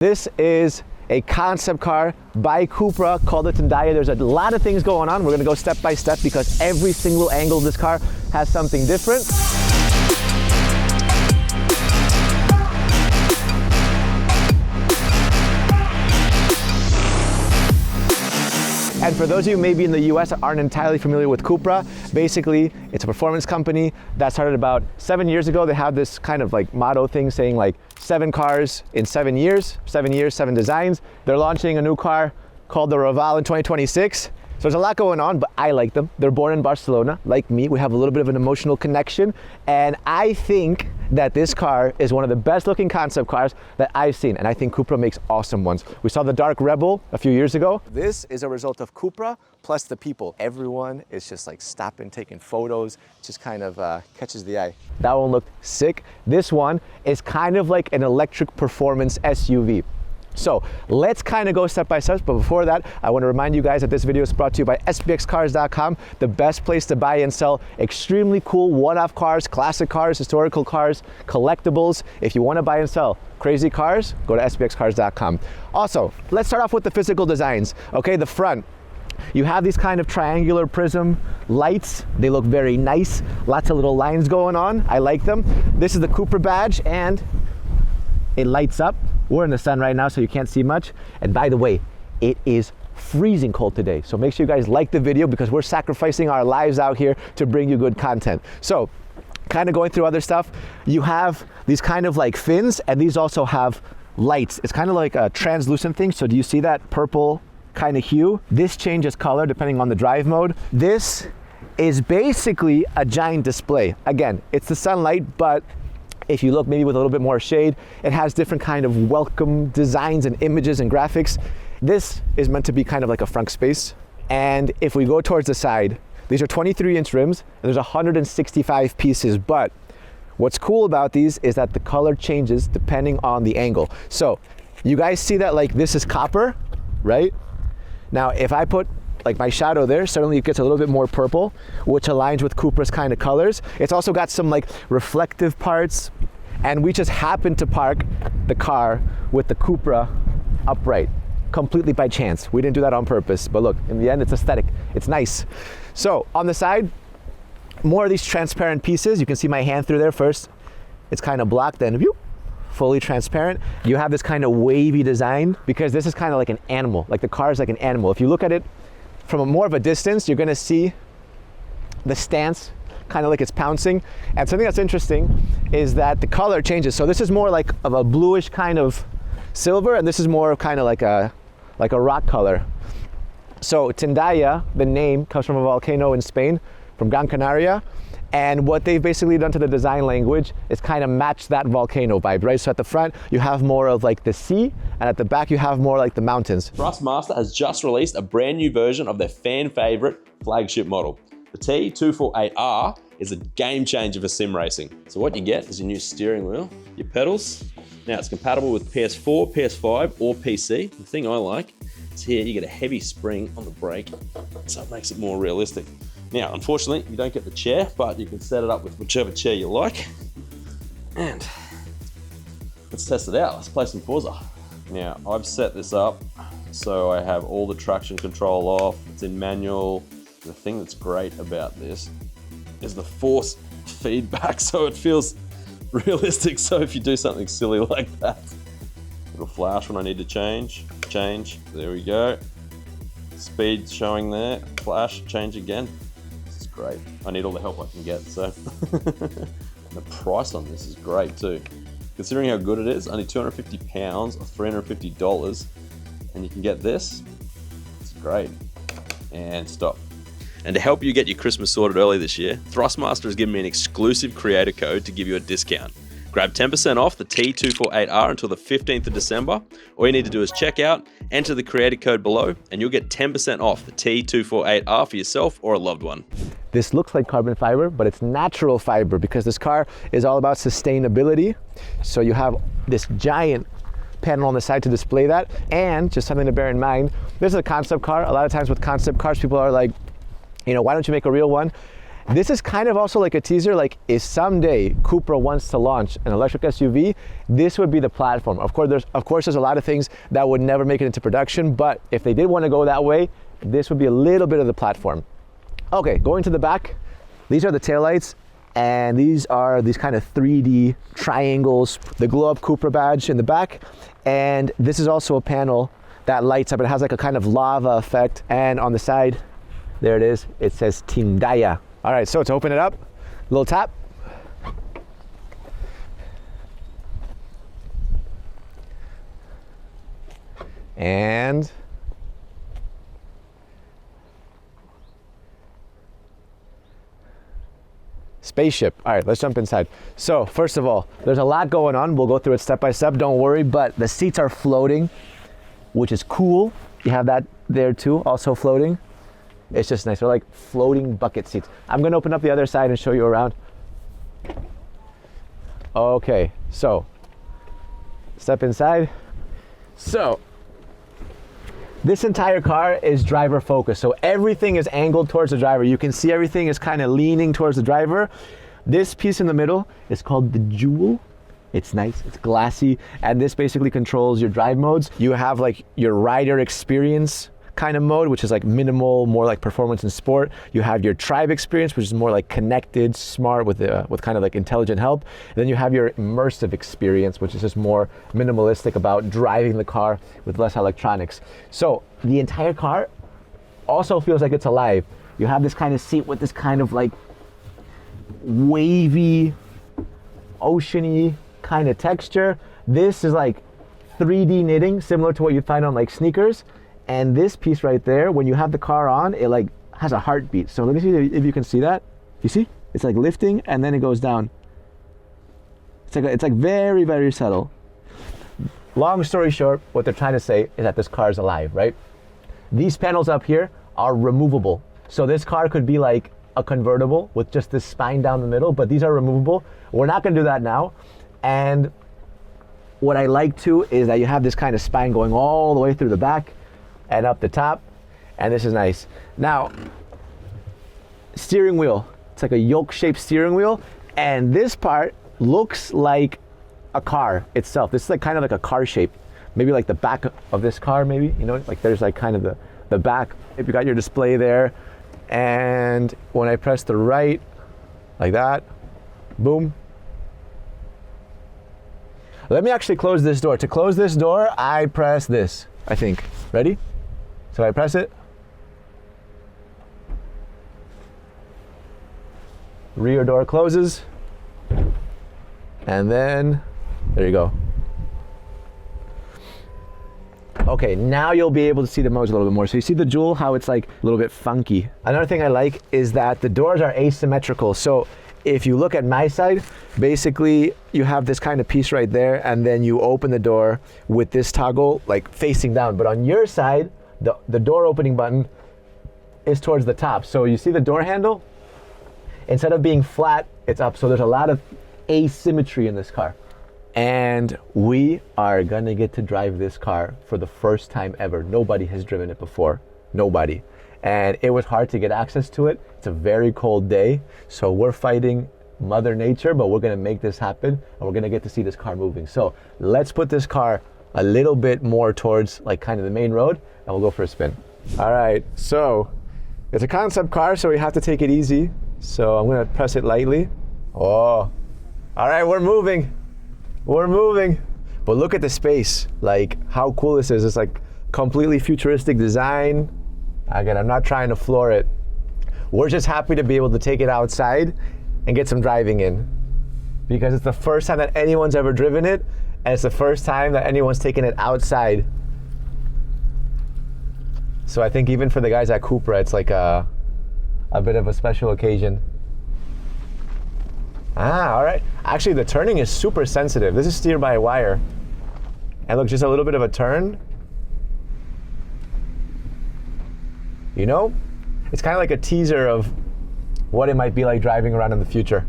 This is a concept car by CUPRA called the Tindaya. There's a lot of things going on. We're gonna go step by step because every single angle of this car has something different. And for those of you maybe in the US that aren't entirely familiar with CUPRA, basically it's a performance company that started about 7 years ago. They have this kind of like motto thing saying like 7 cars in 7 years, 7 years, 7 designs. They're launching a new car called the Raval in 2026. So there's a lot going on, but I like them. They're born in Barcelona, like me. We have a little bit of an emotional connection. And I think that this car is one of the best looking concept cars that I've seen. And I think CUPRA makes awesome ones. We saw the Dark Rebel a few years ago. This is a result of CUPRA plus the people. Everyone is just like stopping, taking photos. It just kind of catches the eye. That one looked sick. This one is kind of like an electric performance SUV. So let's kind of go step by step, but before that, I want to remind you guys that this video is brought to you by spxcars.com, the best place to buy and sell extremely cool one-off cars, classic cars, historical cars, collectibles. If you want to buy and sell crazy cars, go to spxcars.com. Also, let's start off with the physical designs. Okay, the front. You have these kind of triangular prism lights. They look very nice. Lots of little lines going on. I like them. This is the CUPRA badge and it lights up. We're in the sun right now, so you can't see much. And by the way, it is freezing cold today. So make sure you guys like the video because we're sacrificing our lives out here to bring you good content. So kind of going through other stuff, you have these kind of like fins, and these also have lights. It's kind of like a translucent thing. So do you see that purple kind of hue? This changes color depending on the drive mode. This is basically a giant display. Again, it's the sunlight, but if you look maybe with a little bit more shade, it has different kind of welcome designs and images and graphics. This is meant to be kind of like a front space. And if we go towards the side, these are 23-inch rims and there's 165 pieces. But what's cool about these is that the color changes depending on the angle. So you guys see that like this is copper, right? Now, if I put like my shadow there, suddenly it gets a little bit more purple, which aligns with CUPRA's kind of colors. It's also got some like reflective parts, and we just happened to park the car with the CUPRA upright, completely by chance. We didn't do that on purpose, but look, in the end, it's aesthetic. It's nice. So on the side, more of these transparent pieces. You can see my hand through there first. It's kind of blocked, then whoop, fully transparent. You have this kind of wavy design because this is kind of like an animal. Like the car is like an animal. If you look at it from a more of a distance, you're gonna see the stance, kind of like it's pouncing. And something that's interesting is that the color changes. So this is more like of a bluish kind of silver, and this is more of kind of like a rock color. So Tindaya, the name comes from a volcano in Spain, from Gran Canaria. And what they've basically done to the design language is kind of match that volcano vibe, right? So at the front, you have more of like the sea, and at the back, you have more like the mountains. Thrustmaster has just released a brand new version of their fan favorite flagship model. The T248R is a game changer for sim racing. So what you get is your new steering wheel, your pedals. Now it's compatible with PS4, PS5, or PC. The thing I like is here you get a heavy spring on the brake, so it makes it more realistic. Now, unfortunately, you don't get the chair, but you can set it up with whichever chair you like. And let's test it out. Let's play some Forza. Now, I've set this up so I have all the traction control off. It's in manual. The thing that's great about this is the force feedback, so it feels realistic. So if you do something silly like that, it'll flash when I need to change. There we go. Speed showing there, flash, change again. Great. I need all the help I can get. So the price on this is great too. Considering how good it is, only £250 or $350, and you can get this. It's great. And stop. And to help you get your Christmas sorted early this year, Thrustmaster has given me an exclusive creator code to give you a discount. Grab 10% off the T248R until the 15th of December. All you need to do is check out, enter the creator code below, and you'll get 10% off the T248R for yourself or a loved one. This looks like carbon fiber, but it's natural fiber because this car is all about sustainability. So you have this giant panel on the side to display that. And just something to bear in mind, this is a concept car. A lot of times with concept cars, people are like, you know, why don't you make a real one? This is kind of also like a teaser, like if someday CUPRA wants to launch an electric SUV, this would be the platform. Of course, there's a lot of things that would never make it into production, but if they did want to go that way, this would be a little bit of the platform. Okay, going to the back, these are the taillights, and these are these kind of 3D triangles, the glow up CUPRA badge in the back, and this is also a panel that lights up. It has like a kind of lava effect, and on the side, there it is, it says Tindaya. All right, so to open it up, little tap. And spaceship. All right, let's jump inside. So first of all, there's a lot going on. We'll go through it step by step, don't worry, but the seats are floating, which is cool. You have that there too, also floating. It's just nice. They're like floating bucket seats. I'm gonna open up the other side and show you around. Okay, so step inside. So this entire car is driver focused. So everything is angled towards the driver. You can see everything is kind of leaning towards the driver. This piece in the middle is called the jewel. It's nice, it's glassy, and this basically controls your drive modes. You have like your rider experience kind of mode, which is like minimal, more like performance and sport. You have your tribe experience, which is more like connected, smart, with kind of like intelligent help. And then you have your immersive experience, which is just more minimalistic, about driving the car with less electronics. So the entire car also feels like it's alive. You have this kind of seat with this kind of like wavy, oceany kind of texture. This is like 3D knitting, similar to what you find on like sneakers. And this piece right there, when you have the car on, it like has a heartbeat. So let me see if you can see that. You see? It's like lifting and then it goes down. It's like very, very subtle. Long story short, what they're trying to say is that this car is alive, right? These panels up here are removable. So this car could be like a convertible with just this spine down the middle, but these are removable. We're not gonna do that now. And what I like too is that you have this kind of spine going all the way through the back and up the top, and this is nice. Now, steering wheel. It's like a yoke-shaped steering wheel, and this part looks like a car itself. This is like kind of like a car shape. Maybe like the back of this car, maybe, you know, like there's like kind of the back. If you got your display there, and when I press the right, like that, boom. Let me actually close this door. To close this door, I press this, I think. Ready? So I press it. Rear door closes. And then, there you go. Okay, now you'll be able to see the modes a little bit more. So you see the jewel, how it's like a little bit funky. Another thing I like is that the doors are asymmetrical. So if you look at my side, basically you have this kind of piece right there, and then you open the door with this toggle like facing down. But on your side, the door opening button is towards the top. So you see the door handle? Instead of being flat, it's up. So there's a lot of asymmetry in this car. And we are gonna get to drive this car for the first time ever. Nobody has driven it before, nobody. And it was hard to get access to it. It's a very cold day, so we're fighting Mother Nature, but we're gonna make this happen, and we're gonna get to see this car moving. So let's put this car a little bit more towards like kind of the main road, and we'll go for a spin. All right, so it's a concept car, so we have to take it easy. So I'm gonna press it lightly. Oh, all right, we're moving. We're moving. But look at the space, like how cool this is. It's like completely futuristic design. Again, I'm not trying to floor it. We're just happy to be able to take it outside and get some driving in, because it's the first time that anyone's ever driven it, and it's the first time that anyone's taken it outside. So I think even for the guys at CUPRA, it's like a bit of a special occasion. All right. Actually, the turning is super sensitive. This is steer by wire. And look, just a little bit of a turn. You know, it's kind of like a teaser of what it might be like driving around in the future.